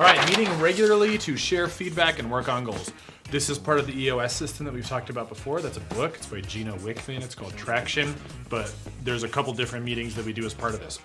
All right, meeting regularly to share feedback and work on goals. This is part of the EOS system that we've talked about before. That's a book. It's by Gino Wickman. It's called Traction, but there's a couple different meetings that we do as part of this.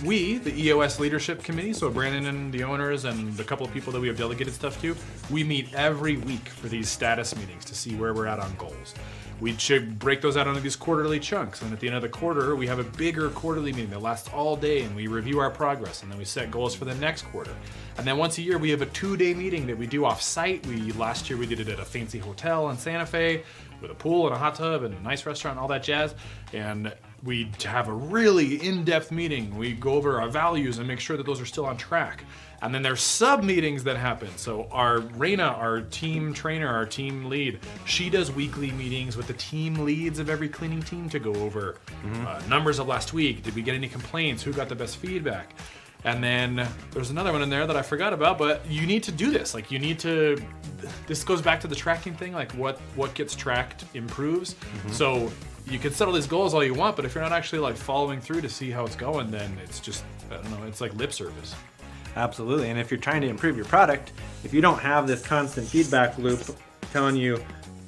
We, the EOS Leadership Committee, so Brandon and the owners and the couple of people that we have delegated stuff to, we meet every week for these status meetings to see where we're at on goals. We should break those out into these quarterly chunks, and at the end of the quarter, we have a bigger quarterly meeting that lasts all day, and we review our progress, and then we set goals for the next quarter. And then once a year, we have a 2-day meeting that we do off-site. Last year, we did it at a fancy hotel in Santa Fe with a pool and a hot tub and a nice restaurant and all that jazz. And we have a really in-depth meeting. We go over our values and make sure that those are still on track. And then there's sub-meetings that happen. So Raina, our team trainer, our team lead, she does weekly meetings with the team leads of every cleaning team to go over numbers of last week. Did we get any complaints? Who got the best feedback? And then there's another one in there that I forgot about, but you need to do this. Like, you need to, this goes back to the tracking thing, like what gets tracked improves. So you can settle these goals all you want, but if you're not actually like following through to see how it's going, then it's just, I don't know, it's like lip service. Absolutely, and if you're trying to improve your product, if you don't have this constant feedback loop telling you,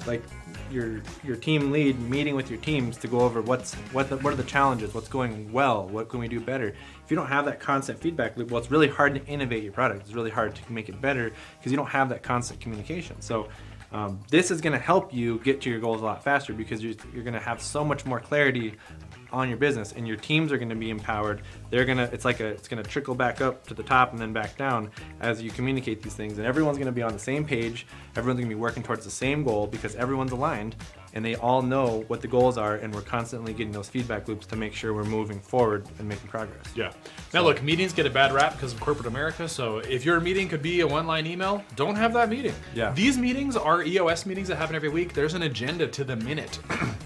like your team lead meeting with your teams to go over what are the challenges, what's going well, what can we do better. If you don't have that constant feedback loop, well, it's really hard to innovate your product. It's really hard to make it better because you don't have that constant communication. So this is going to help you get to your goals a lot faster because you're going to have so much more clarity on your business, and your teams are going to be empowered. It's going to trickle back up to the top and then back down as you communicate these things, and everyone's going to be on the same page. Everyone's going to be working towards the same goal because everyone's aligned and they all know what the goals are, and we're constantly getting those feedback loops to make sure we're moving forward and making progress. Yeah. Now look, meetings get a bad rap because of corporate America, so if your meeting could be a one-line email, don't have that meeting. Yeah. These meetings are EOS meetings that happen every week. There's an agenda to the minute,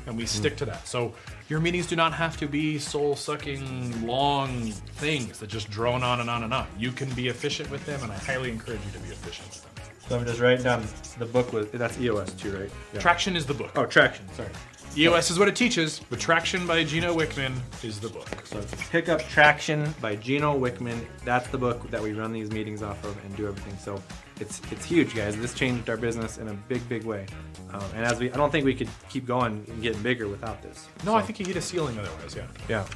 and we stick to that. So your meetings do not have to be soul-sucking, long things that just drone on and on and on. You can be efficient with them, and I highly encourage you to be efficient with them. So I'm just writing down the book that's EOS too, right? Yeah. Traction is the book. Oh, Traction, sorry. EOS is what it teaches, but Traction by Gino Wickman is the book. So pick up Traction by Gino Wickman. That's the book that we run these meetings off of and do everything. So it's huge, guys. This changed our business in a big way. And I don't think we could keep going and getting bigger without this. No, I think you hit a ceiling otherwise, yeah. Yeah.